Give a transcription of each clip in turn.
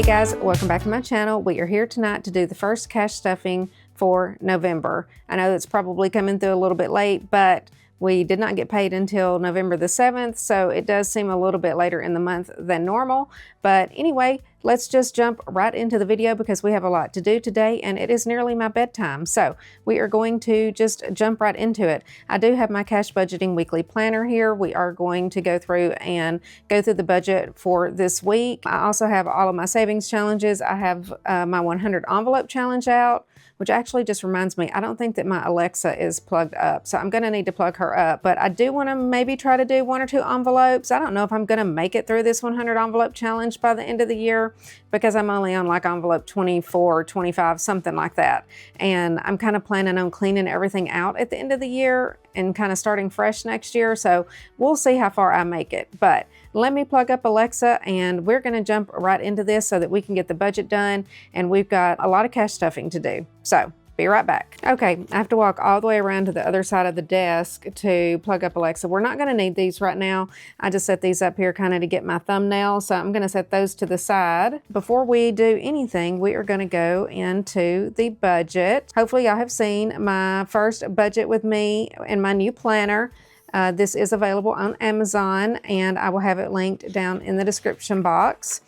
Hey guys, welcome back to my channel. We are here tonight to do the first cash stuffing for November. I know it's probably coming through a little bit late, but we did not get paid until November the 7th, so it does seem a little bit later in the month than normal. But anyway, let's just jump right into the video because we have a lot to do today and it is nearly my bedtime. So we are going to just jump right into it. I do have my cash budgeting weekly planner here. We are going to go through the budget for this week. I also have all of my savings challenges. I have my 100 envelope challenge out, which actually just reminds me, I don't think that my Alexa is plugged up. So I'm gonna need to plug her up, but I do wanna maybe try to do 1 or 2 envelopes. I don't know if I'm gonna make it through this 100 envelope challenge by the end of the year because I'm only on like envelope 24, 25, something like that. And I'm kind of planning on cleaning everything out at the end of the year and kind of starting fresh next year. So we'll see how far I make it. But let me plug up Alexa and we're gonna jump right into this so that we can get the budget done. And we've got a lot of cash stuffing to do. So be right back. Okay, I have to walk all the way around to the other side of the desk to plug up Alexa. We're not gonna need these right now. I just set these up here kind of to get my thumbnail. So I'm gonna set those to the side. Before we do anything, we are gonna go into the budget. Hopefully y'all have seen my first budget with me in my new planner. This is available on Amazon and I will have it linked down in the description box.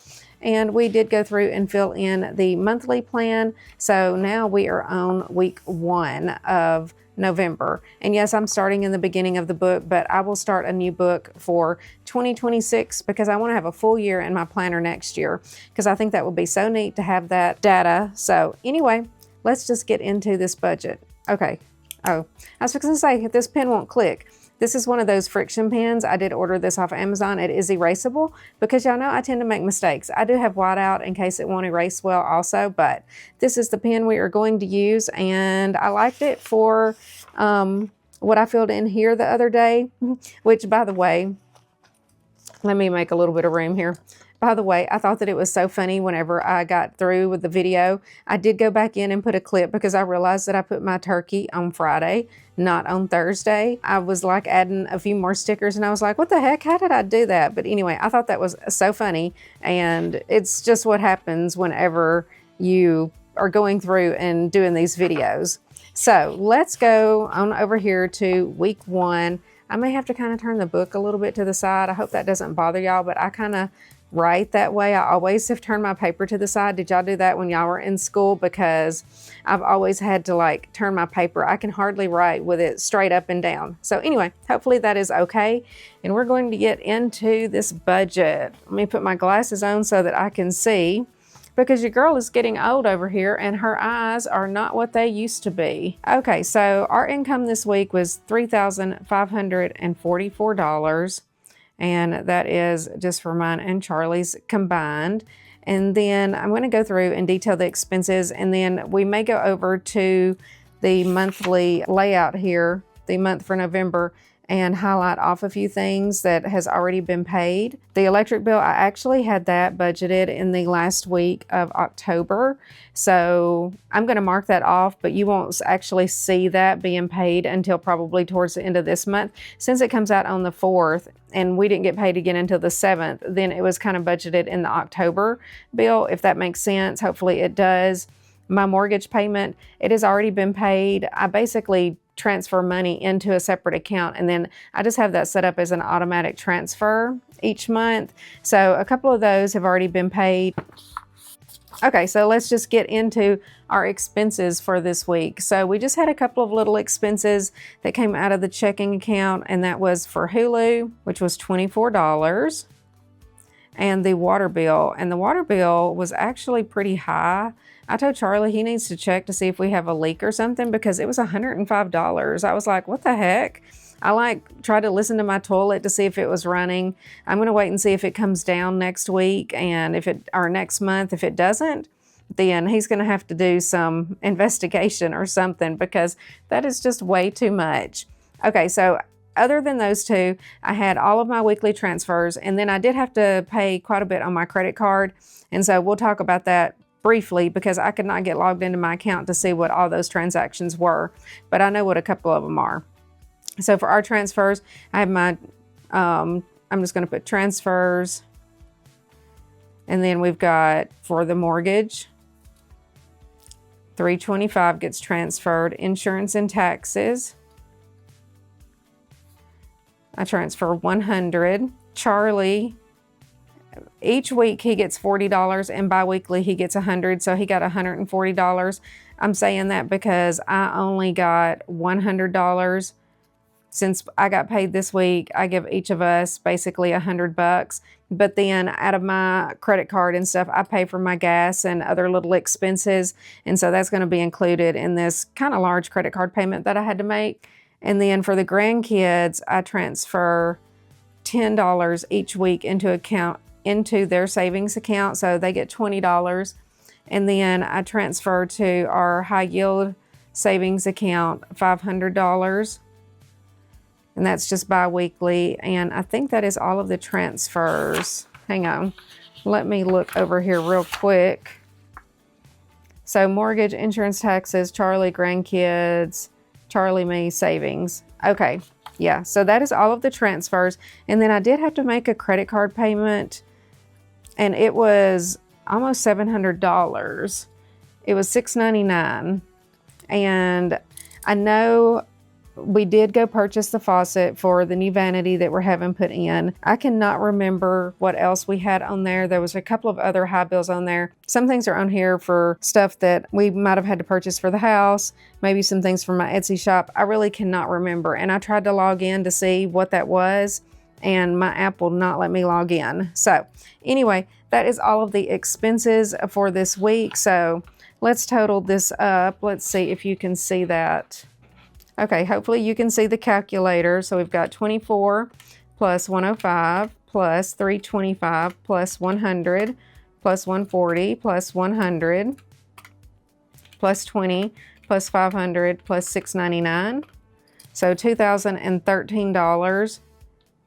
And we did go through and fill in the monthly plan. So now we are on week 1 of November. And yes, I'm starting in the beginning of the book, but I will start a new book for 2026 because I want to have a full year in my planner next year because I think that would be so neat to have that data. So anyway, let's just get into this budget. Okay. Oh, I was going to say, this pen won't click. This is one of those friction pens. I did order this off Amazon. It is erasable because y'all know I tend to make mistakes. I do have whiteout in case it won't erase well also, but this is the pen we are going to use and I liked it for what I filled in here the other day, which by the way, let me make a little bit of room here. By the way, I thought that it was so funny whenever I got through with the video. I did go back in and put a clip because I realized that I put my turkey on Friday, not on Thursday. I was like adding a few more stickers and I was like, what the heck? How did I do that? But anyway, I thought that was so funny. And it's just what happens whenever you are going through and doing these videos. So let's go on over here to week 1. I may have to kind of turn the book a little bit to the side. I hope that doesn't bother y'all, but I kind of write that way. I always have turned my paper to the side. Did y'all do that when y'all were in school? Because I've always had to like turn my paper. I can hardly write with it straight up and down. So anyway, hopefully that is okay. And we're going to get into this budget. Let me put my glasses on so that I can see because your girl is getting old over here and her eyes are not what they used to be. Okay, so our income this week was $3,544. And that is just for mine and Charlie's combined. And then I'm going to go through and detail the expenses and then we may go over to the monthly layout here, the month for November, and highlight off a few things that has already been paid. The electric bill, I actually had that budgeted in the last week of October. So I'm going to mark that off, but you won't actually see that being paid until probably towards the end of this month. Since it comes out on the 4th and we didn't get paid again until the 7th, then it was kind of budgeted in the October bill, if that makes sense. Hopefully it does. My mortgage payment, it has already been paid. I basically transfer money into a separate account and then I just have that set up as an automatic transfer each month. So a couple of those have already been paid. Okay, so let's just get into our expenses for this week. So we just had a couple of little expenses that came out of the checking account and that was for Hulu, which was $24, and the water bill. And the water bill was actually pretty high. I told Charlie he needs to check to see if we have a leak or something because it was $105. I was like, what the heck? I tried to listen to my toilet to see if it was running. I'm going to wait and see if it comes down next week and or next month. If it doesn't, then he's going to have to do some investigation or something because that is just way too much. Okay, so other than those two, I had all of my weekly transfers and then I did have to pay quite a bit on my credit card. And so we'll talk about that briefly because I could not get logged into my account to see what all those transactions were, but I know what a couple of them are. So for our transfers, I have my, I'm just going to put transfers And then we've got for the mortgage, $325 gets transferred. Insurance and taxes, I transfer $100. Charlie, each week he gets $40 and bi-weekly he gets $100, so he got $140. I'm saying that because I only got $100. Since I got paid this week, I give each of us basically $100. But then out of my credit card and stuff, I pay for my gas and other little expenses. And so that's going to be included in this kind of large credit card payment that I had to make. And then for the grandkids, I transfer $10 each week into their savings account. So they get $20. And then I transfer to our high yield savings account $500. And that's just bi-weekly. And I think that is all of the transfers. Hang on. Let me look over here real quick. So mortgage, insurance, taxes, Charlie, grandkids, Charlie, me, savings. Okay. Yeah. So that is all of the transfers. And then I did have to make a credit card payment. And it was almost $700. It was $699. And I know we did go purchase the faucet for the new vanity that we're having put in. I cannot remember what else we had on there. There was a couple of other high bills on there. Some things are on here for stuff that we might have had to purchase for the house, maybe some things from my Etsy shop. I really cannot remember. And I tried to log in to see what that was, and my app will not let me log in. So anyway, that is all of the expenses for this week. So let's total this up. Let's see if you can see that. Okay, hopefully you can see the calculator. So we've got 24 plus 105 plus 325 plus 100 plus 140 plus 100 plus 20 plus 500 plus 699. So $2,013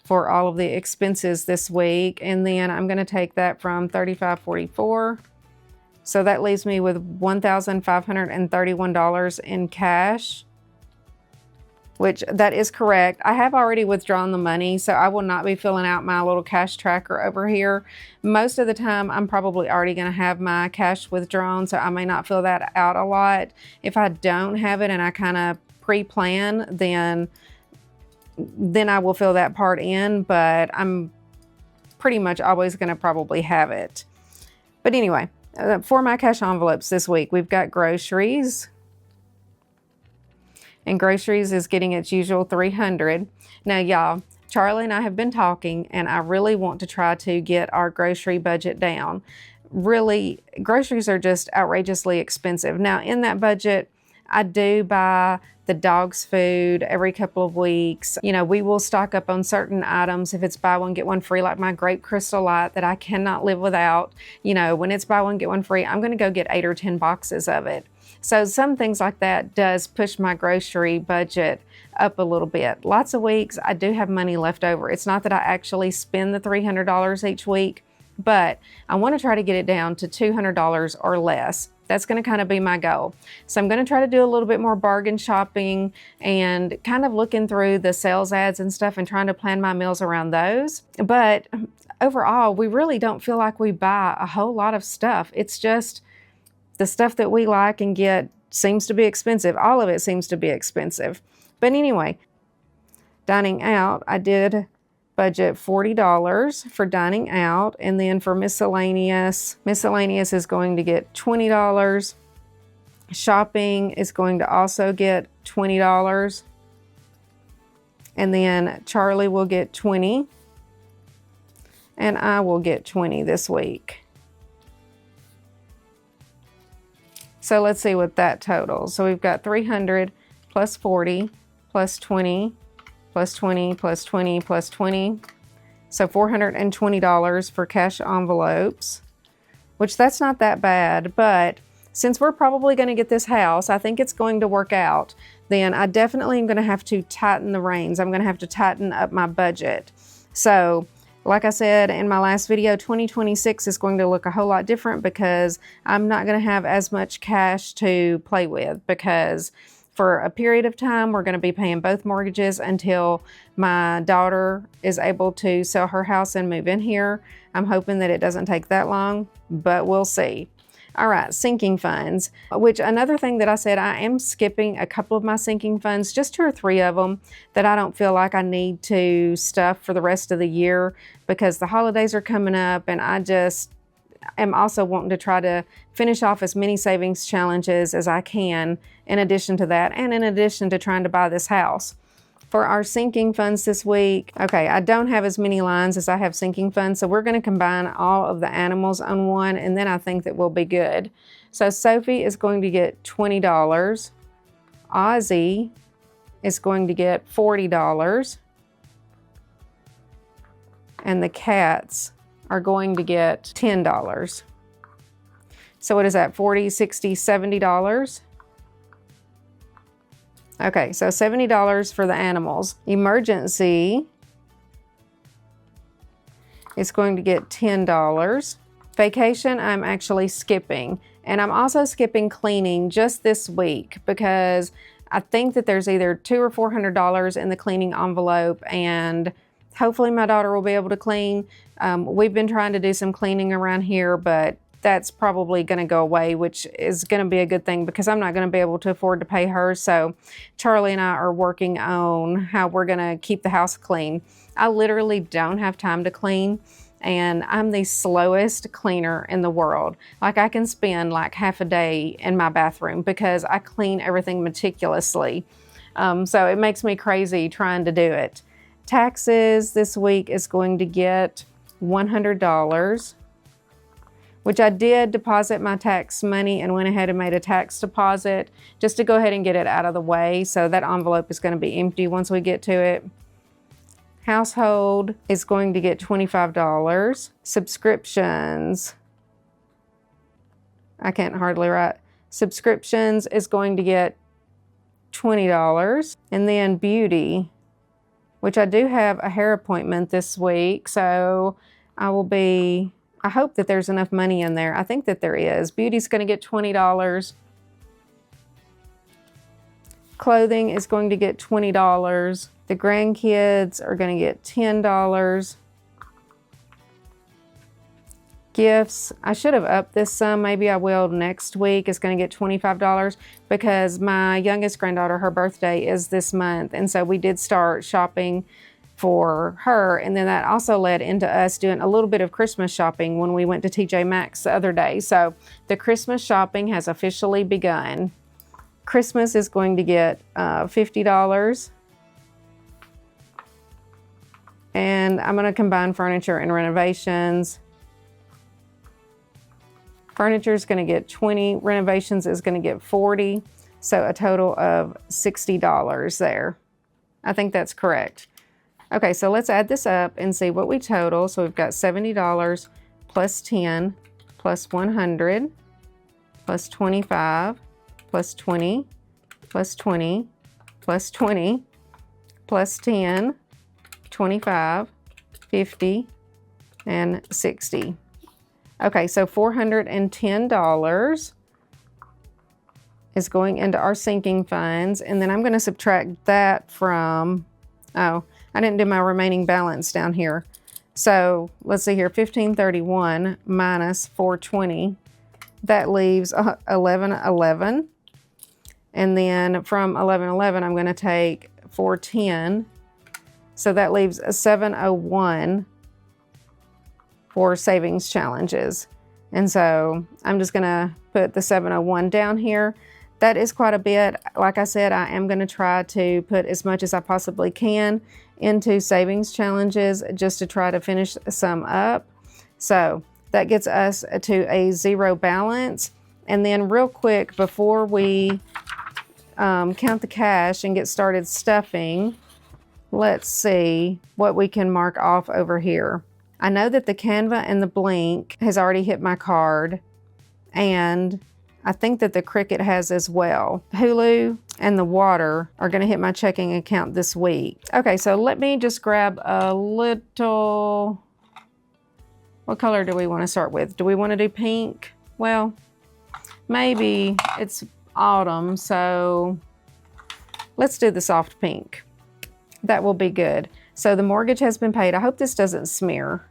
for all of the expenses this week. And then I'm going to take that from 3544. So that leaves me with $1,531 in cash, which that is correct. I have already withdrawn the money, so I will not be filling out my little cash tracker over here. Most of the time, I'm probably already going to have my cash withdrawn, so I may not fill that out a lot. If I don't have it and I kind of pre-plan, then I will fill that part in, but I'm pretty much always going to probably have it. But anyway, for my cash envelopes this week, we've got groceries. And groceries is getting its usual $300. Now, y'all, Charlie and I have been talking, and I really want to try to get our grocery budget down. Really, groceries are just outrageously expensive. Now, in that budget, I do buy the dog's food every couple of weeks. You know, we will stock up on certain items if it's buy one, get one free, like my grape crystal light that I cannot live without. You know, when it's buy one, get one free, I'm going to go get 8 or 10 boxes of it. So some things like that does push my grocery budget up a little bit. Lots of weeks I do have money left over. It's not that I actually spend the $300 each week, but I want to try to get it down to $200 or less. That's going to kind of be my goal. So I'm going to try to do a little bit more bargain shopping and kind of looking through the sales ads and stuff and trying to plan my meals around those. But overall, we really don't feel like we buy a whole lot of stuff. It's just the stuff that we like and get seems to be expensive. All of it seems to be expensive. But anyway, dining out, I did budget $40 for dining out. And then for miscellaneous is going to get $20. Shopping is going to also get $20. And then Charlie will get $20. And I will get $20 this week. So let's see what that totals. So we've got 300 plus 40 plus 20 plus 20 plus 20 plus 20. So $420 for cash envelopes, which that's not that bad. But since we're probably going to get this house, I think it's going to work out. Then I definitely am going to have to tighten the reins. I'm going to have to tighten up my budget. So like I said in my last video, 2026 is going to look a whole lot different because I'm not going to have as much cash to play with, because for a period of time. We're going to be paying both mortgages until my daughter is able to sell her house and move in here. I'm hoping that it doesn't take that long, but we'll see. All right, sinking funds, which another thing that I said, I am skipping a couple of my sinking funds, just 2 or 3 of them that I don't feel like I need to stuff for the rest of the year because the holidays are coming up, and I just am also wanting to try to finish off as many savings challenges as I can in addition to that, and in addition to trying to buy this house. For our sinking funds this week, okay, I don't have as many lines as I have sinking funds, so we're going to combine all of the animals on one, and then I think that we'll be good. So Sophie is going to get $20. Ozzy is going to get $40. And the cats are going to get $10. So what is that, $40, $60, $70? Okay, so $70 for the animals. Emergency is going to get $10. Vacation, I'm actually skipping. And I'm also skipping cleaning just this week because I think that there's either $200 or $400 in the cleaning envelope, and hopefully my daughter will be able to clean. We've been trying to do some cleaning around here, but that's probably going to go away, which is going to be a good thing because I'm not going to be able to afford to pay her. So Charlie and I are working on how we're going to keep the house clean. I literally don't have time to clean, and I'm the slowest cleaner in the world. Like, I can spend like half a day in my bathroom because I clean everything meticulously. So it makes me crazy trying to do it. Taxes this week is going to get $100. Which I did deposit my tax money and went ahead and made a tax deposit just to go ahead and get it out of the way. So that envelope is going to be empty once we get to it. Household is going to get $25. Subscriptions, I can't hardly write. Subscriptions is going to get $20. And then beauty, which I do have a hair appointment this week. So I hope that there's enough money in there. I think that there is. Beauty's going to get $20. Clothing is going to get $20. The grandkids are going to get $10. Gifts, I should have upped this some. Maybe I will next week. It's going to get $25 because my youngest granddaughter, her birthday is this month. And so we did start shopping for her, and then that also led into us doing a little bit of Christmas shopping when we went to TJ Maxx the other day. So the Christmas shopping has officially begun. Christmas is going to get $50. And I'm going to combine furniture and renovations. Furniture is going to get $20. Renovations is going to get $40. So a total of $60 there. I think that's correct. Okay, so let's add this up and see what we total. So we've got $70 plus 10 plus 100 plus 25 plus 20 plus 20 plus 20 plus 10, 25, 50, and 60. Okay, so $410 is going into our sinking funds, and then I'm going to subtract that from, oh, I didn't do my remaining balance down here. So let's see here, 1531 minus 420, that leaves 1111. And then from 1111, I'm going to take 410. So that leaves a 701 for savings challenges. And so I'm just going to put the 701 down here. That is quite a bit. Like I said, I am going to try to put as much as I possibly can into savings challenges just to try to finish some up. So that gets us to a zero balance. And then real quick, before we count the cash and get started stuffing, let's see what we can mark off over here. I know that the Canva and the Blink has already hit my card, and I think that the Cricut has as well. Hulu and the water are going to hit my checking account this week. Okay, so let me just grab a little, what color do we want to start with? Do we want to do pink? Well, maybe it's autumn, so Let's do the soft pink. That will be good. So the mortgage has been paid. I hope this doesn't smear.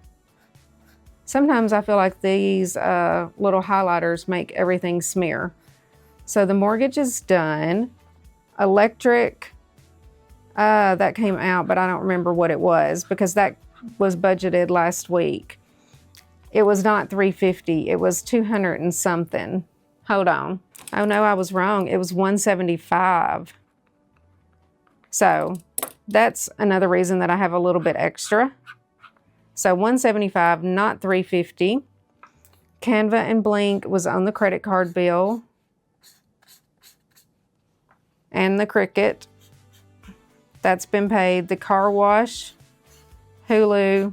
Sometimes I feel like these little highlighters make everything smear. So the mortgage is done. Electric, that came out, but I don't remember what it was because that was budgeted last week. It was not $350, it was 200 and something. Hold on. Oh no, I was wrong. It was $175. So that's another reason that I have a little bit extra. So $175, not $350. Canva and Blink was on the credit card bill. And the Cricut, that's been paid. The car wash, Hulu,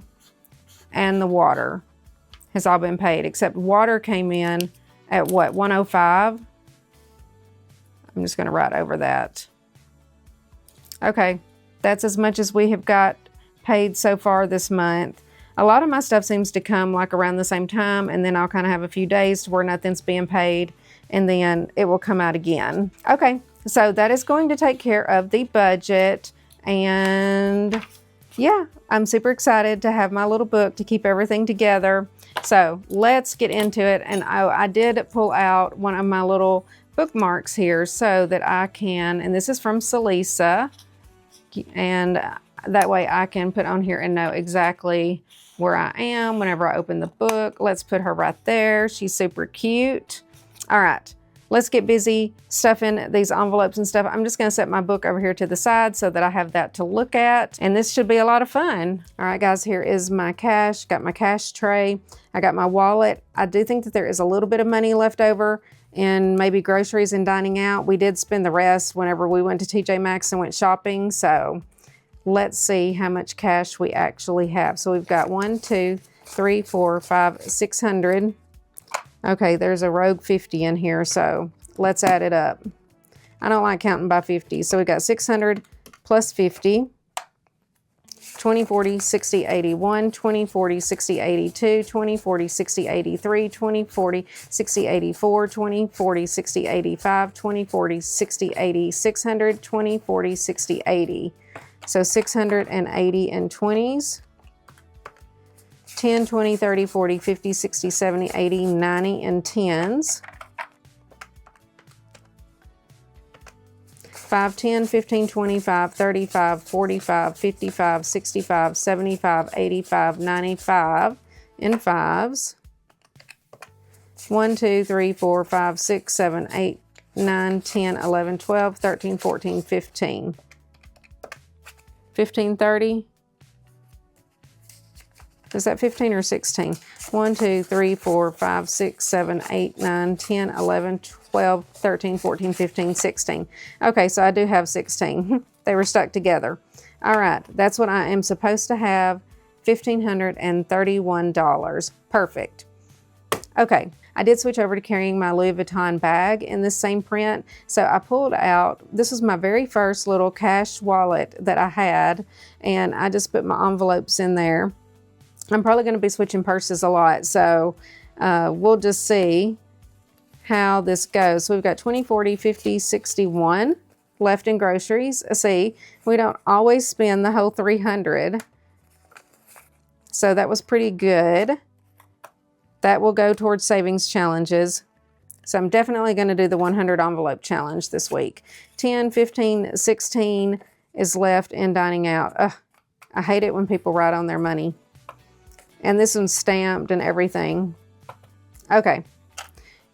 and the water has all been paid, except water came in at what, $105? I'm just gonna write over that. Okay, that's as much as we have got paid so far this month. A lot of my stuff seems to come like around the same time, and then I'll kind of have a few days to where nothing's being paid, and then it will come out again. Okay, so that is going to take care of the budget, and yeah, I'm super excited to have my little book to keep everything together. So let's get into it. And I did pull out one of my little bookmarks here so that I can, and this is from Celissa, and that way I can put on here and know exactly where I am whenever I open the book. Let's put her right there. She's super cute. All right, let's get busy stuffing these envelopes and stuff. I'm just gonna set my book over here to the side so that I have that to look at, and this should be a lot of fun. All right, guys, here is my cash. Got my cash tray. I got my wallet. I do think that there is a little bit of money left over in maybe groceries and dining out. We did spend the rest whenever we went to TJ Maxx and went shopping, so let's see how much cash we actually have. So we've got 1, 2, 3, 4, 5, 600. Okay, there's a rogue 50 in here, so let's add it up. I don't like counting by 50. So we got 600 plus 50, 20, 40, 60, 81, 20, 40, 60, 82, 20, 40, 60, 83, 20, 40, 60, 84, 20, 40, 60, 85, 20, 40, 60, 80, 600, 20, 40, 60, 80. So 680 in 20s. 10, 20, 30, 40, 50, 60, 70, 80, 90 in 10s. 5, 10, 15, 25, 35, 45, 55, 65, 75, 85, 95 in 5s. 1, 2, 3, 4, 5, 6, 7, 8, 9, 10, 11, 12, 13, 14, 15. 15, 30. Is that 15 or 16? 1, 2, 3, 4, 5, 6, 7, 8, 9, 10, 11, 12, 13, 14, 15, 16. Okay, so I do have 16. They were stuck together. All right, that's what I am supposed to have, $1,531. Perfect. Okay, I did switch over to carrying my Louis Vuitton bag in this same print. So I pulled out, this was my very first little cash wallet that I had, and I just put my envelopes in there. I'm probably going to be switching purses a lot, so we'll just see how this goes. So we've got 20, 40, 50, 61 left in groceries. See, we don't always spend the whole 300, so that was pretty good. That will go towards savings challenges. So I'm definitely going to do the 100 envelope challenge this week. 10, 15, 16 is left in dining out. Ugh, I hate it when people write on their money. And this one's stamped and everything. Okay,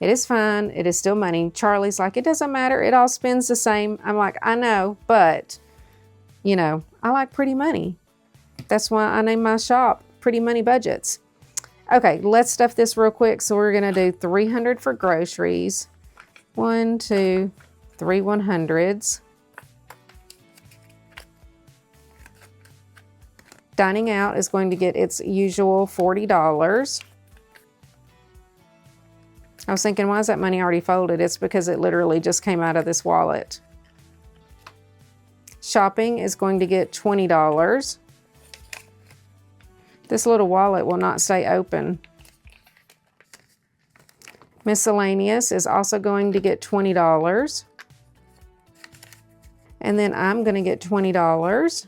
it is fine. It is still money. Charlie's like, it doesn't matter. It all spends the same. I'm like, I know, but, you know, I like pretty money. That's why I named my shop Pretty Money Budgets. Okay, let's stuff this real quick. So we're going to do 300 for groceries. 1, 2, 3 100s. Dining out is going to get its usual $40. I was thinking, why is that money already folded? It's because it literally just came out of this wallet. Shopping is going to get $20. This little wallet will not stay open. Miscellaneous is also going to get $20. And then I'm gonna get $20.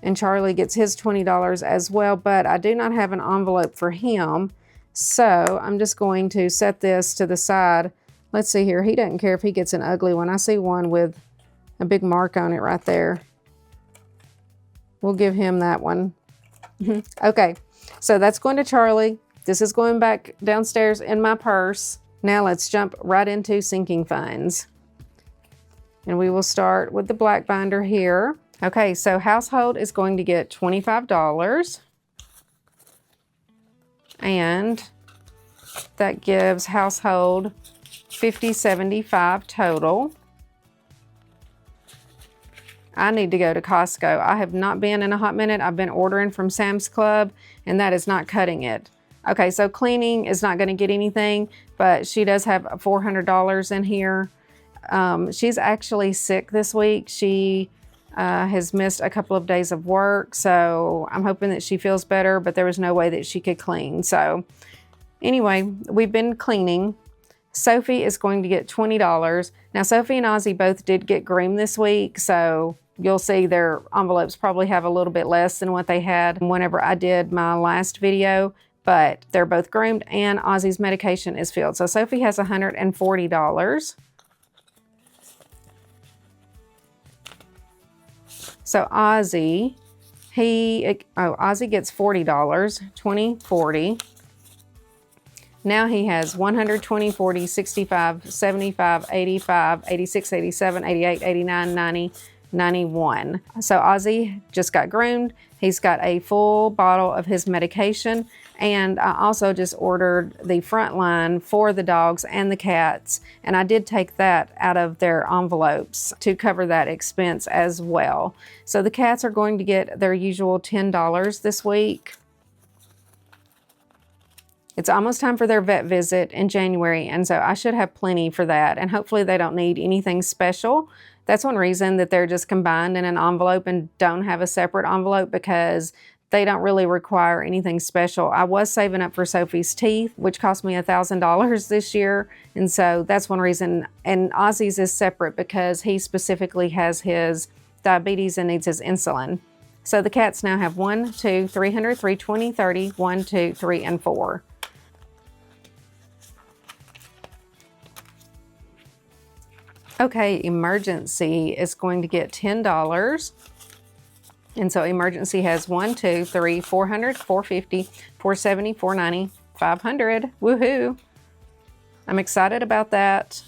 And Charlie gets his $20 as well, but I do not have an envelope for him. So I'm just going to set this to the side. Let's see here, he doesn't care if he gets an ugly one. I see one with a big mark on it right there. We'll give him that one. Okay, so that's going to Charlie. This is going back downstairs in my purse. Now let's jump right into sinking funds. And we will start with the black binder here. Okay, so household is going to get $25. And that gives household $50.75 total. I need to go to Costco. I have not been in a hot minute. I've been ordering from Sam's Club, and that is not cutting it. Okay, so cleaning is not going to get anything, but she does have $400 in here. She's actually sick this week. She has missed a couple of days of work, so I'm hoping that she feels better, but there was no way that she could clean. So anyway, we've been cleaning. Sophie is going to get $20. Now, Sophie and Ozzy both did get groomed this week, so you'll see their envelopes probably have a little bit less than what they had whenever I did my last video, but they're both groomed and Ozzy's medication is filled. So Sophie has $140. So Ozzy, Ozzy gets $40, 20, 40. Now he has 120, 40, 65, 75, 85, 86, 87, 88, 89, 90, 91. So Ozzy just got groomed. He's got a full bottle of his medication. And I also just ordered the front line for the dogs and the cats. And I did take that out of their envelopes to cover that expense as well. So the cats are going to get their usual $10 this week. It's almost time for their vet visit in January, and so I should have plenty for that, and hopefully they don't need anything special. That's one reason that they're just combined in an envelope and don't have a separate envelope, because they don't really require anything special. I was saving up for Sophie's teeth, which cost me $1,000 this year, and so that's one reason. And Ozzy's is separate because he specifically has his diabetes and needs his insulin. So the cats now have 1, 2, 300, 320, 30, 1, 2, 3, and 4. Okay, emergency is going to get $10. And so emergency has 1, 2, 3, 400, 450, 470, 490, 500. Woohoo! I'm excited about that.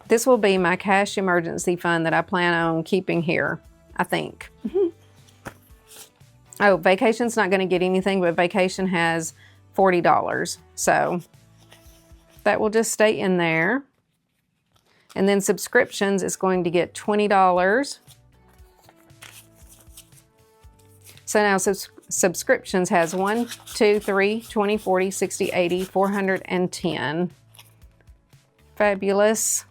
This will be my cash emergency fund that I plan on keeping here, I think. Oh, vacation's not going to get anything, but vacation has $40. So that will just stay in there. And then subscriptions is going to get $20. So now subscriptions has 1, 2, 3, 20, 40, 60, 80, 410. Fabulous.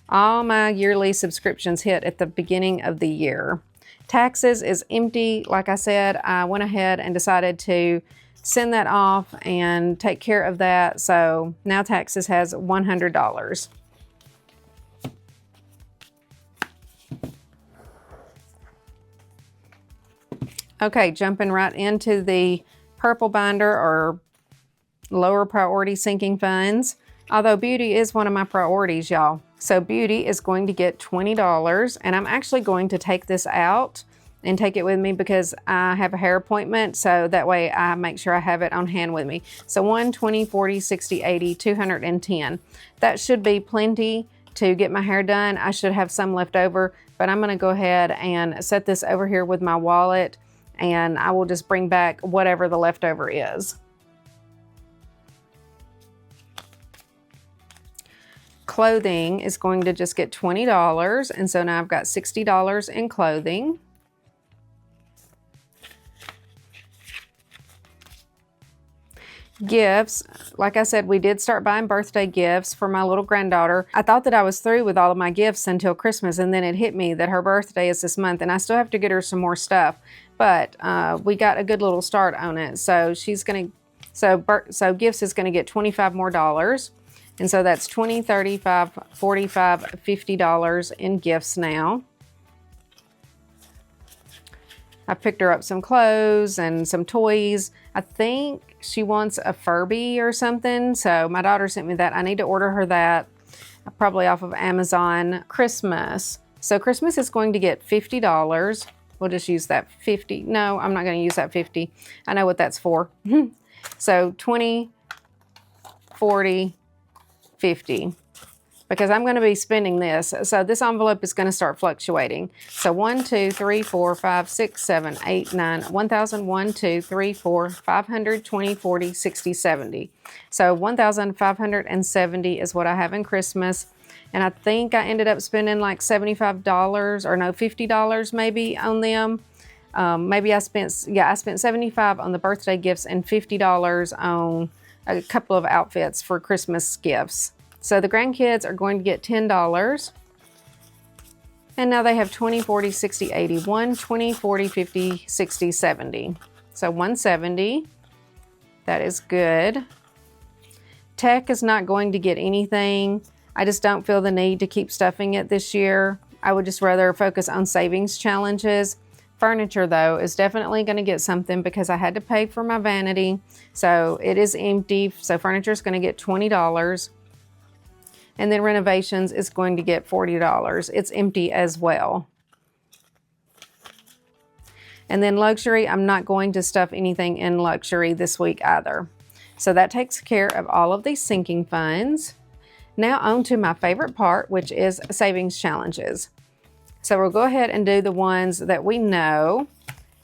All my yearly subscriptions hit at the beginning of the year. Taxes is empty. Like I said, I went ahead and decided to send that off and take care of that. So now taxes has $100. Okay, jumping right into the purple binder or lower priority sinking funds. Although beauty is one of my priorities, y'all. So beauty is going to get $20, and I'm actually going to take this out and take it with me because I have a hair appointment, so that way I make sure I have it on hand with me. So 1, 20, 40, 60, 80, 210. That should be plenty to get my hair done. I should have some left over, but I'm gonna go ahead and set this over here with my wallet, and I will just bring back whatever the leftover is. Clothing is going to just get $20, and so now I've got $60 in clothing. Gifts, like I said, we did start buying birthday gifts for my little granddaughter. I thought that I was through with all of my gifts until Christmas, and then it hit me that her birthday is this month, and I still have to get her some more stuff. But we got a good little start on it, so she's gonna. So gifts is gonna get $25 more. And so that's $20, $35, $45, $50 in gifts now. I picked her up some clothes and some toys. I think she wants a Furby or something. So my daughter sent me that. I need to order her that, probably off of Amazon. Christmas. So Christmas is going to get $50. We'll just use that 50. No, I'm not going to use that 50. I know what that's for. So 20, 40, 50. Because I'm going to be spending this. So this envelope is going to start fluctuating. So 1, 2, 3, 4, 5, 6, 7, 8, 9, 1,000, 1, 2, 3, 4, 500, 20, 40, 60, 70. So 1,570 is what I have in Christmas. And I think I ended up spending like $75 or no, $50 maybe on them. Maybe I spent $75 on the birthday gifts and $50 on a couple of outfits for Christmas gifts. So the grandkids are going to get $10. And now they have 20, 40, 60, 80. 1, 20, 40, 50, 60, 70. So 170. That is good. Tech is not going to get anything. I just don't feel the need to keep stuffing it this year. I would just rather focus on savings challenges. Furniture, though, is definitely going to get something because I had to pay for my vanity. So it is empty. So furniture is going to get $20. And then renovations is going to get $40. It's empty as well. And then luxury, I'm not going to stuff anything in luxury this week either. So that takes care of all of these sinking funds. Now on to my favorite part, which is savings challenges. So we'll go ahead and do the ones that we know.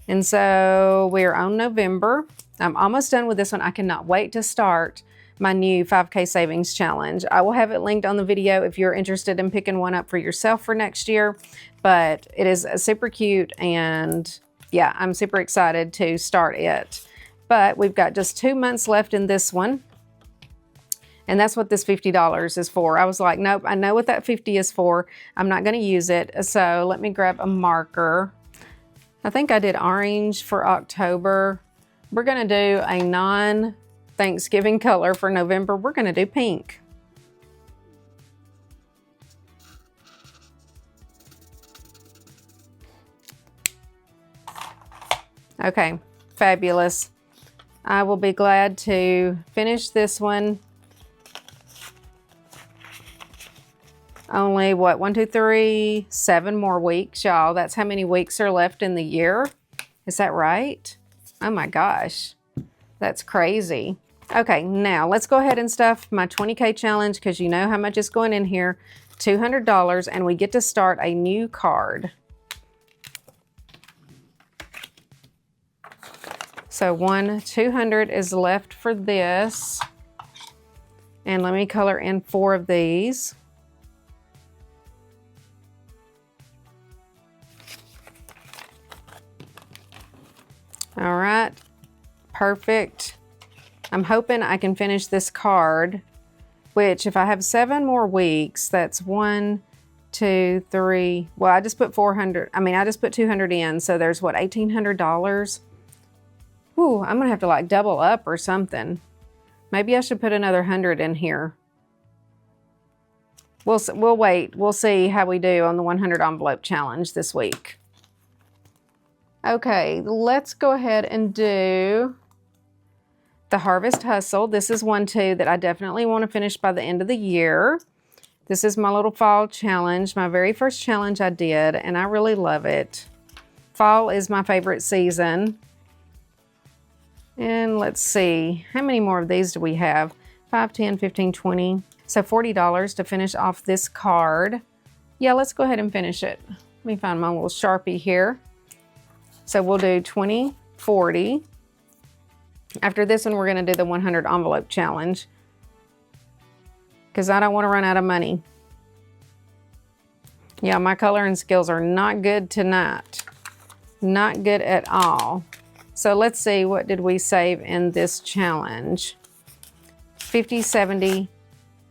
And so we're on November. I'm almost done with this one. I cannot wait to start my new 5K savings challenge. I will have it linked on the video if you're interested in picking one up for yourself for next year. But it is super cute, and yeah, I'm super excited to start it. But we've got just 2 months left in this one. And that's what this $50 is for. I was like, nope, I know what that 50 is for. I'm not gonna use it. So let me grab a marker. I think I did orange for October. We're gonna do a non-Thanksgiving color for November. We're gonna do pink. Okay, fabulous. I will be glad to finish this one. Only what, 1, 2, 3, 7 more weeks, y'all. That's how many weeks are left in the year. Is that right? Oh my gosh, that's crazy. Okay, now let's go ahead and stuff my 20K challenge because you know how much is going in here. $200, and we get to start a new card. So 200 is left for this. And let me color in 4 of these. All right, perfect. I'm hoping I can finish this card, which if I have 7 more weeks, that's 1, 2, 3. Well, I just put 400. I mean, I just put 200 in. So there's what, $1,800? Ooh, I'm gonna have to like double up or something. Maybe I should put another 100 in here. We'll wait. We'll see how we do on the 100 envelope challenge this week. Okay, let's go ahead and do the Harvest Hustle. This is one too that I definitely want to finish by the end of the year. This is my little fall challenge, my very first challenge I did, and I really love it. Fall is my favorite season. And let's see, how many more of these do we have? 5, 10, 15, 20. So $40 to finish off this card. Yeah, let's go ahead and finish it. Let me find my little Sharpie here. So we'll do 20, 40. After this one, we're gonna do the 100 envelope challenge because I don't want to run out of money. Yeah, my coloring skills are not good tonight. Not good at all. So let's see, what did we save in this challenge? 50, 70,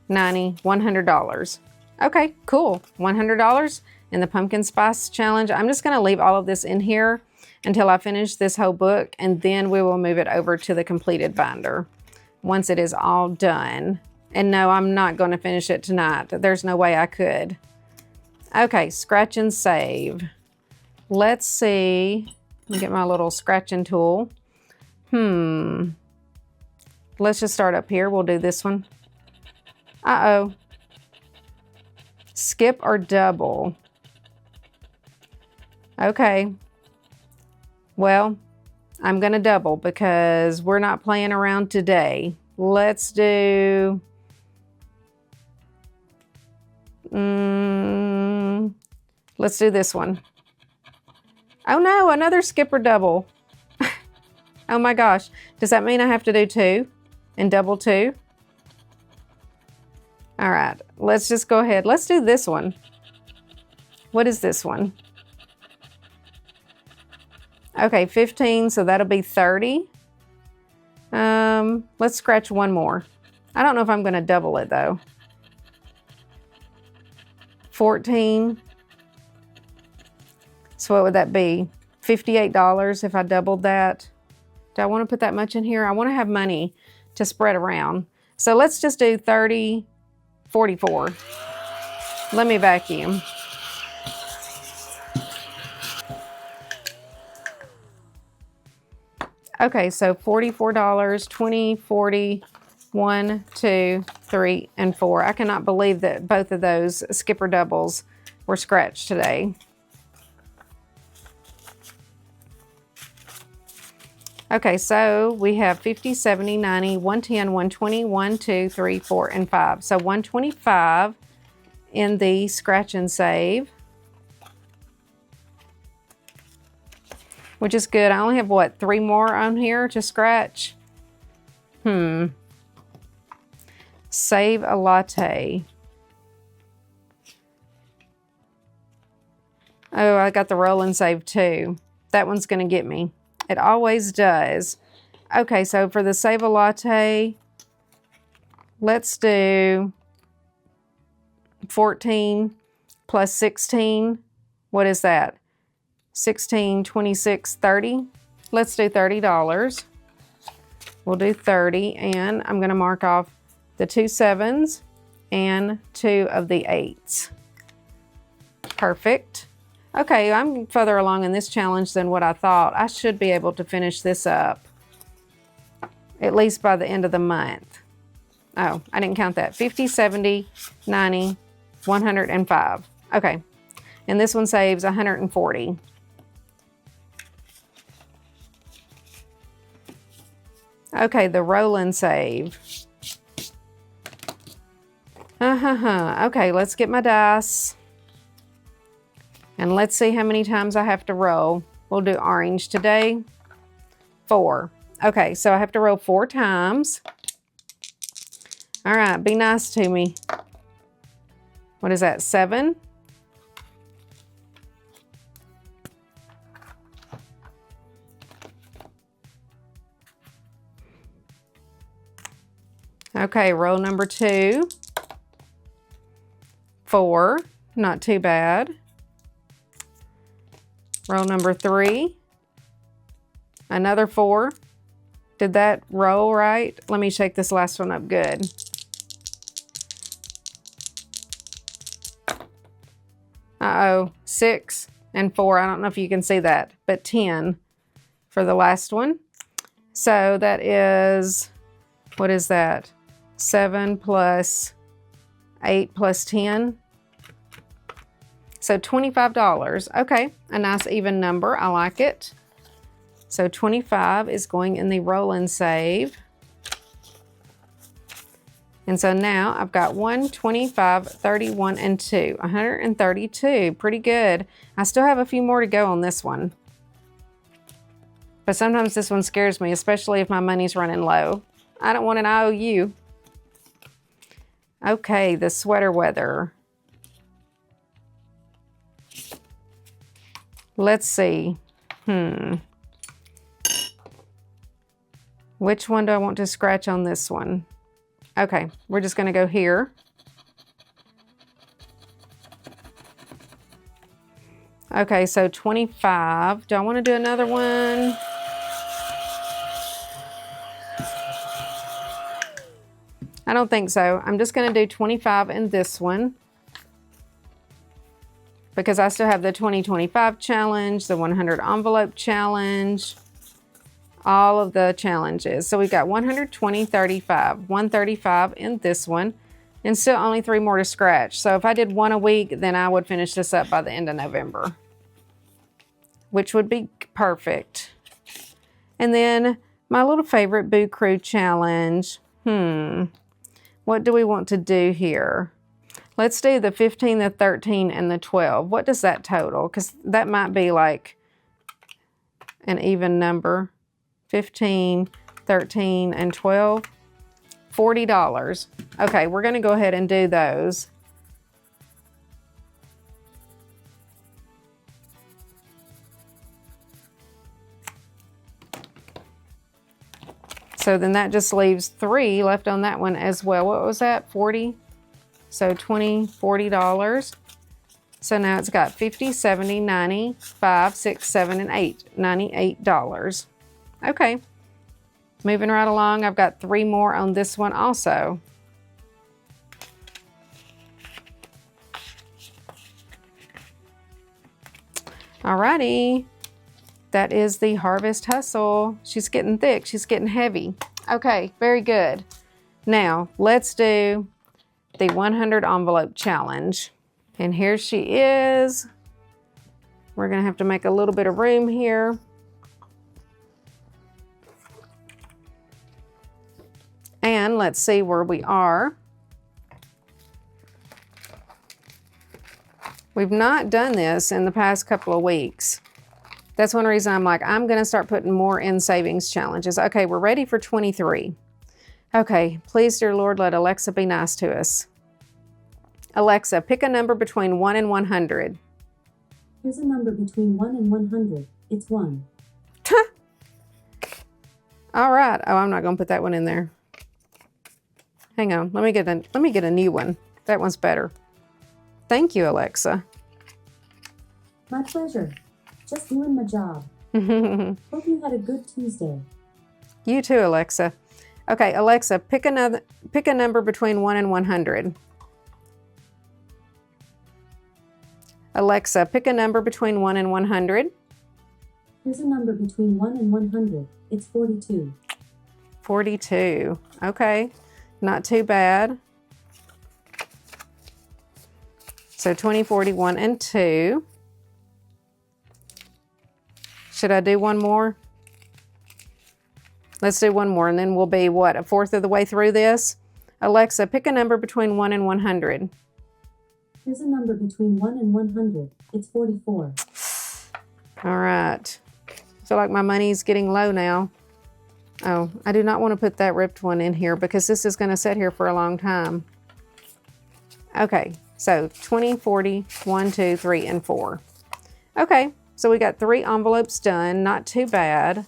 90, $100. Okay, cool, $100 in the pumpkin spice challenge. I'm just gonna leave all of this in here until I finish this whole book, and then we will move it over to the completed binder once it is all done. And no, I'm not going to finish it tonight. There's no way I could. Okay, scratch and save. Let's see. Let me get my little scratching tool. Let's just start up here. We'll do this one. Uh-oh. Skip or double. Okay. Well, I'm going to double because we're not playing around today. Let's do... let's do this one. Oh no, another skip or double. Oh my gosh. Does that mean I have to do 2 and double 2? All right, let's just go ahead. Let's do this one. What is this one? Okay, 15, so that'll be 30. Let's scratch one more. I don't know if I'm going to double it though. 14. So what would that be? $58 if I doubled that. Do I want to put that much in here? I want to have money to spread around. So let's just do 30, 44. Let me vacuum. Okay, so $44, 20, 40, 1, 2, 3, and 4. I cannot believe that both of those skipper doubles were scratched today. Okay, so we have 50, 70, 90, 110, 120, 1, 2, 3, 4, and 5. So 125 in the scratch and save, which is good. I only have, what, 3 more on here to scratch? Save a latte. Oh, I got the roll and save too. That one's going to get me. It always does. Okay, so for the save a latte, let's do 14 plus 16. What is that? 16, 26, 30. Let's do $30. We'll do 30, and I'm going to mark off the 2 7s and 2 of the 8s. Perfect. Okay, I'm further along in this challenge than what I thought. I should be able to finish this up at least by the end of the month. Oh, I didn't count that. 50, 70, 90, 105. Okay, and this one saves 140. Okay, the roll and save. Okay, let's get my dice. And let's see how many times I have to roll. We'll do orange today. 4. Okay, so I have to roll 4 times. All right, be nice to me. What is that, 7? Okay, roll number 2. 4, not too bad. Roll number 3, another 4. Did that roll right? Let me shake this last one up good. Uh-oh, 6 and 4. I don't know if you can see that, but 10 for the last one. So that is, what is that? 7 plus 8 plus 10. So $25. Okay, a nice even number. I like it. So 25 is going in the roll and save. And so now I've got 1, 25, 31, and 2. 132. Pretty good. I still have a few more to go on this one. But sometimes this one scares me, especially if my money's running low. I don't want an IOU. Okay, the sweater weather. Let's see. Which one do I want to scratch on this one? Okay, we're just going to go here. Okay, so 25. Do I want to do another one? I don't think so. I'm just going to do 25 in this one because I still have the 2025 challenge, the 100 envelope challenge, all of the challenges. So we've got 120, 35, 135 in this one, and still only 3 more to scratch. So if I did 1 a week, then I would finish this up by the end of November, which would be perfect. And then my little favorite Boo Crew challenge. What do we want to do here? Let's do the 15, the 13, and the 12. What does that total? Because that might be like an even number. 15, 13, and 12. $40. Okay, we're going to go ahead and do those. So then that just leaves 3 left on that one as well. What was that? 40? So 20, $40. So now it's got 50, 70, 90, 5, 6, 7, and 8. $98. Okay. Moving right along, I've got 3 more on this one also. Alrighty. That is the Harvest Hustle. She's getting thick. She's getting heavy. Okay, very good. Now, let's do the 100 envelope challenge. And here she is. We're going to have to make a little bit of room here. And let's see where we are. We've not done this in the past couple of weeks. That's one reason I'm like, I'm going to start putting more in savings challenges. Okay, we're ready for 23. Okay, please, dear Lord, let Alexa be nice to us. Alexa, pick a number between 1 and 100. Here's a number between 1 and 100. It's 1. All right. Oh, I'm not going to put that one in there. Hang on. Let me get a new one. That one's better. Thank you, Alexa. My pleasure. Just doing my job. Hope you had a good Tuesday. You too, Alexa. Okay, Alexa, pick a number between 1 and 100. Alexa, pick a number between 1 and 100. Here's a number between 1 and 100. It's 42. 42. Okay, not too bad. So 20, 41, and 2. Should I do one more? Let's do one more, and then we'll be, what, a fourth of the way through this? Alexa, pick a number between 1 and 100. Here's a number between 1 and 100. It's 44. All right. I feel like my money's getting low now. Oh, I do not want to put that ripped one in here because this is going to sit here for a long time. Okay, so 20, 40, 1, 2, 3, and 4. Okay. So we got 3 envelopes done, not too bad.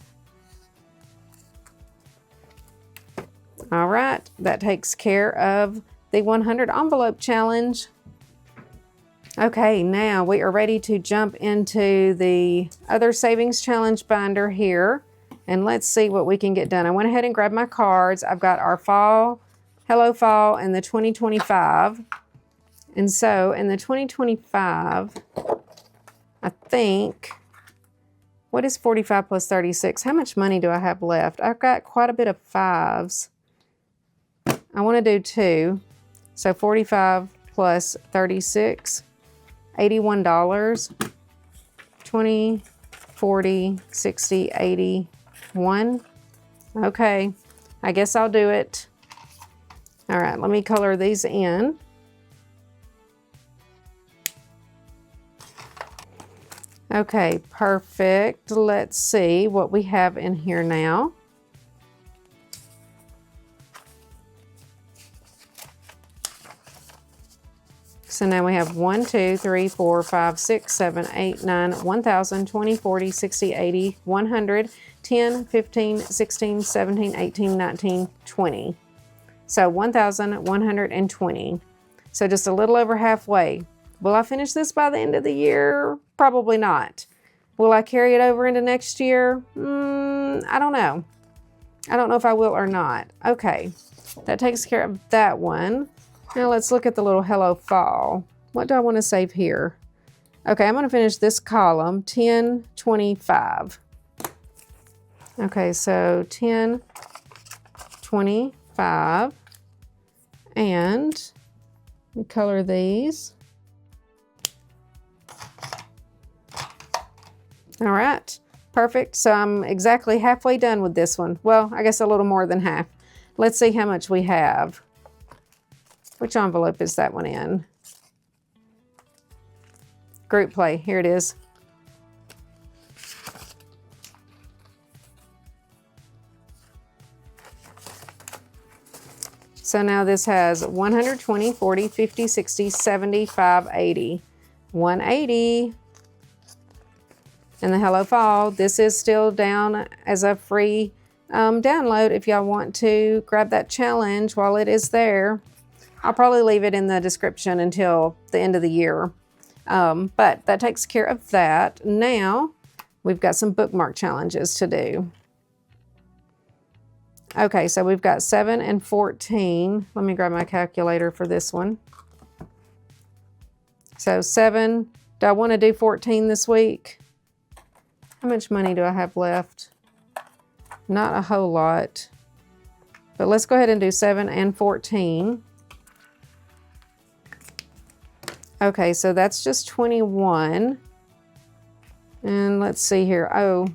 All right, that takes care of the 100 envelope challenge. Okay, now we are ready to jump into the other savings challenge binder here. And let's see what we can get done. I went ahead and grabbed my cards. I've got our fall, Hello Fall, and the 2025. And so in the 2025, I think, what is 45 plus 36? How much money do I have left? I've got quite a bit of 5s. I want to do 2. So 45 plus 36, $81. 20, 40, 60, 81. Okay, I guess I'll do it. All right, let me color these in. Okay, perfect. Let's see what we have in here now. So now we have 1, 2, 3, 4, 5, 6, 7, 8, 9, 1,000, 20, 40, 60, 80, 100, 10, 15, 16, 17, 18, 19, 20. So 1,120. So just a little over halfway. Will I finish this by the end of the year? Probably not. Will I carry it over into next year? I don't know. I don't know if I will or not. Okay, that takes care of that one. Now let's look at the little Hello Fall. What do I want to save here? Okay, I'm going to finish this column, 10, 25. Okay, so 10, 25. And we color these. All right, perfect. So I'm exactly halfway done with this one. Well, I guess a little more than half. Let's see how much we have. Which envelope is that one in? Group play, here it is. So now this has 120, 40, 50, 60, 75, 80. 180. And the Hello Fall, this is still down as a free download if y'all want to grab that challenge while it is there. I'll probably leave it in the description until the end of the year. But that takes care of that. Now we've got some bookmark challenges to do. Okay, so we've got 7 and 14. Let me grab my calculator for this one. So 7, do I want to do 14 this week? How much money do I have left? Not a whole lot. But let's go ahead and do 7 and 14. Okay, so that's just 21. And let's see here. Oh,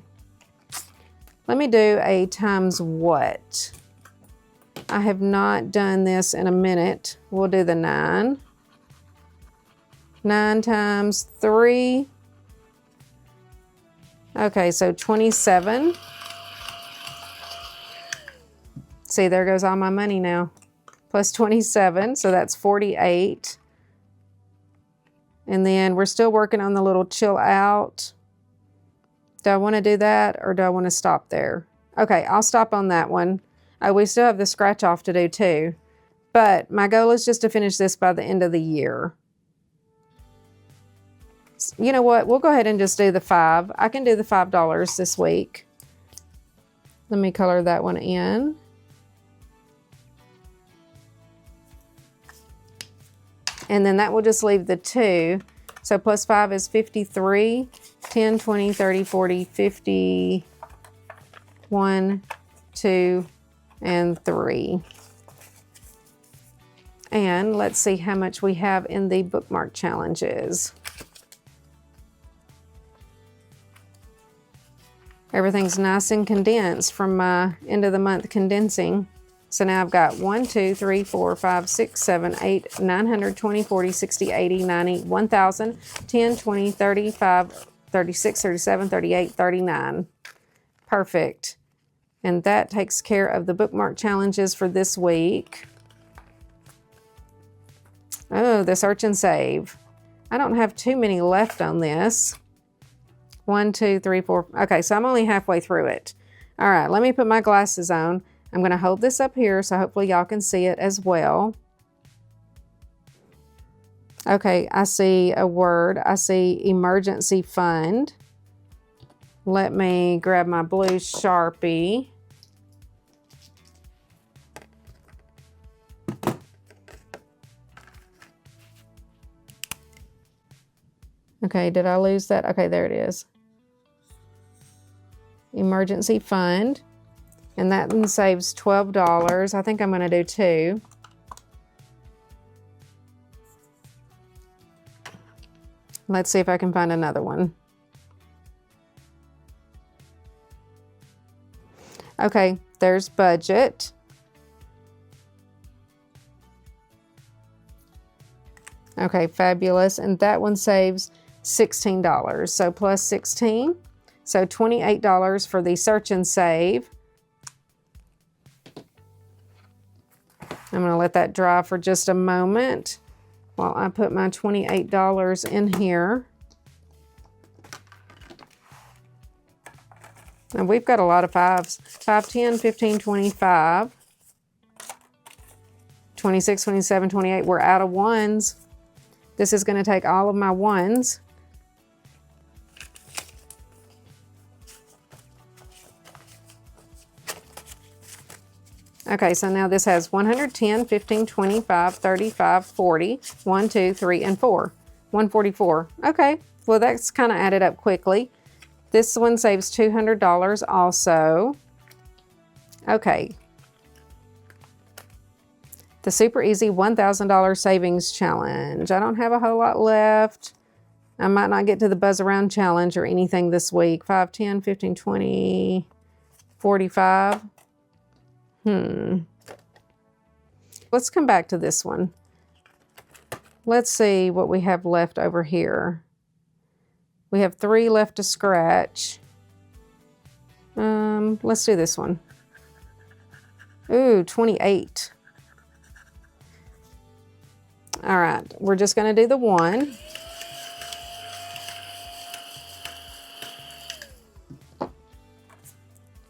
let me do a times what? I have not done this in a minute. We'll do the 9. 9 times 3. Okay, so 27. See, there goes all my money now. Plus 27, so that's 48. And then we're still working on the little chill out. Do I want to do that or do I want to stop there? Okay, I'll stop on that one. Oh, we still have the scratch off to do too. But my goal is just to finish this by the end of the year. You know what? We'll go ahead and just do the 5. I can do the $5 this week. Let me color that one in. And then that will just leave the 2. So plus 5 is 53. 10, 20, 30, 40, 50. 1, 2, and 3. And let's see how much we have in the bookmark challenges. Everything's nice and condensed from my end of the month condensing. So now I've got 1, 2, 3, 4, 5, 6, 7, 8, 920, 40, 60, 80, 90, 1,000, 10, 20, 35, 36, 37, 38, 39. Perfect. And that takes care of the bookmark challenges for this week. Oh, the search and save. I don't have too many left on this. 1, 2, 3, 4. Okay, so I'm only halfway through it. All right, let me put my glasses on. I'm going to hold this up here so hopefully y'all can see it as well. Okay, I see a word. I see emergency fund. Let me grab my blue Sharpie. Okay, did I lose that? Okay, there it is. Emergency fund. And that one saves $12. I think I'm going to do 2. Let's see if I can find another one. Okay, there's budget. Okay, fabulous. And that one saves $16. So plus 16. So $28 for the search and save. I'm going to let that dry for just a moment while I put my $28 in here. And we've got a lot of 5s. 5, 10, 15, 25, 26, 27, 28. We're out of 1s. This is going to take all of my 1s. Okay, so now this has 110, 15, 25, 35, 40, 1, 2, 3, and 4. 144. Okay, well that's kind of added up quickly. This one saves $200 also. Okay. The super easy $1,000 savings challenge. I don't have a whole lot left. I might not get to the buzz around challenge or anything this week. 5, 10, 15, 20, 45. Let's come back to this one. Let's see what we have left over here. We have 3 left to scratch. Let's do this one. Ooh, 28. All right, we're just going to do the 1.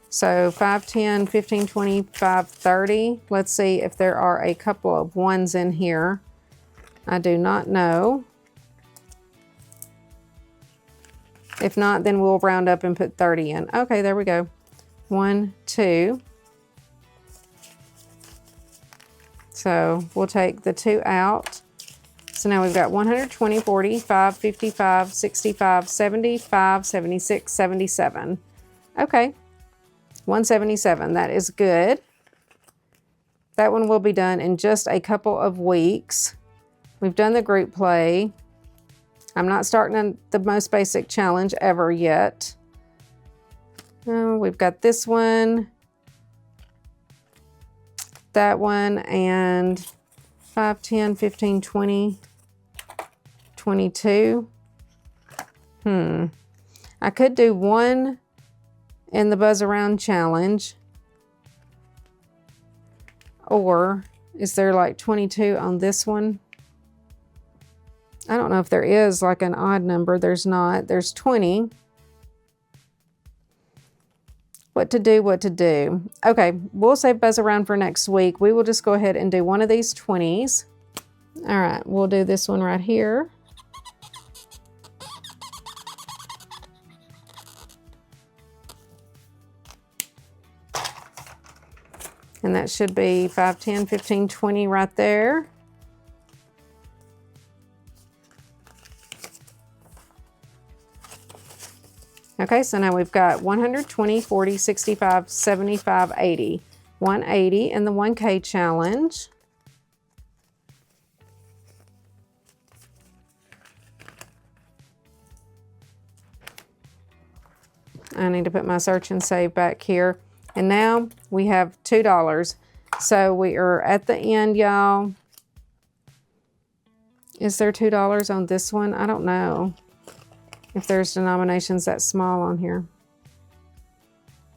So 5, 10, 15, 25, 30. Let's see if there are a couple of 1s in here. I do not know. If not, then we'll round up and put 30 in. Okay, there we go. 1, 2. So we'll take the 2 out. So now we've got 120, 45, 55, 65, 75, 76, 77. Okay, 177, that is good. That one will be done in just a couple of weeks. We've done the group play. I'm not starting the most basic challenge ever yet. We've got this one, that one, and 5, 10, 15, 20, 22. I could do 1 in the Buzz Around challenge. Or is there like 22 on this one? I don't know if there is like an odd number. There's not. There's 20. What to do, what to do. Okay, we'll save Buzz Around for next week. We will just go ahead and do one of these 20s. All right, we'll do this one right here. And that should be 5, 10, 15, 20 right there. Okay, so now we've got 120, 40, 65, 75, 80. 180 in the 1K challenge. I need to put my search and save back here. And now we have $2. So we are at the end, y'all. Is there $2 on this one? I don't know if there's denominations that small on here.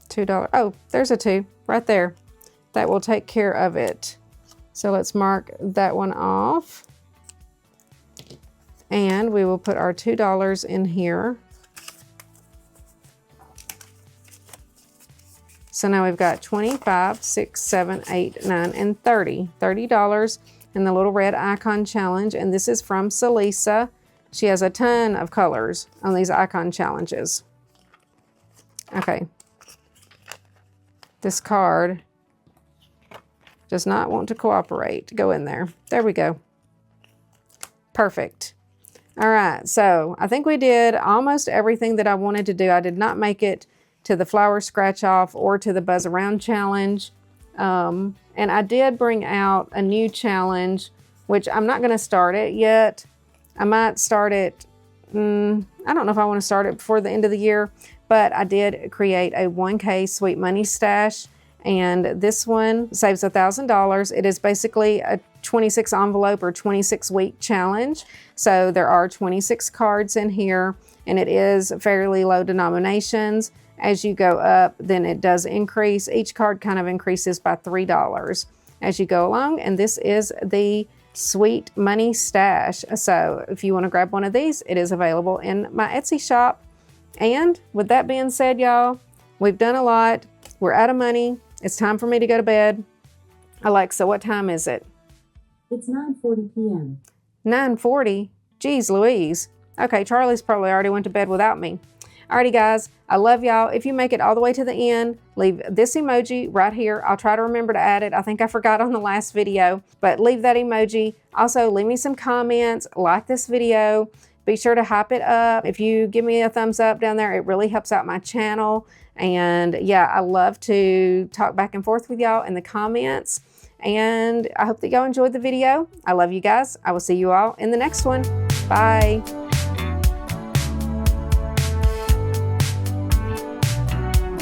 $2. Oh, there's a 2 right there. That will take care of it. So let's mark that one off. And we will put our $2 in here. So now we've got 25, 6, 7, 8, 9, and 30. $30 in the little red icon challenge. And this is from Celissa. She has a ton of colors on these icon challenges. Okay. This card does not want to cooperate. Go in there. There we go. Perfect. All right. So I think we did almost everything that I wanted to do. I did not make it to the flower scratch off or to the Buzz Around challenge. And I did bring out a new challenge, which I'm not going to start it yet. I might start it, I don't know if I want to start it before the end of the year, but I did create a 1K Sweet Money Stash, and this one saves $1,000. It is basically a 26 envelope or 26 week challenge. So there are 26 cards in here, and it is fairly low denominations. As you go up, then it does increase. Each card kind of increases by $3 as you go along, and this is the Sweet Money Stash. So if you want to grab one of these, it is available in my Etsy shop. And with that being said, y'all, we've done a lot. We're out of money. It's time for me to go to bed. Alexa, what time is it? It's 9:40 p.m. 9:40? Geez Louise. Okay, Charlie's probably already went to bed without me. Alrighty guys, I love y'all. If you make it all the way to the end, leave this emoji right here. I'll try to remember to add it. I think I forgot on the last video, but leave that emoji. Also, leave me some comments, like this video. Be sure to hype it up. If you give me a thumbs up down there, it really helps out my channel. And yeah, I love to talk back and forth with y'all in the comments. And I hope that y'all enjoyed the video. I love you guys. I will see you all in the next one. Bye.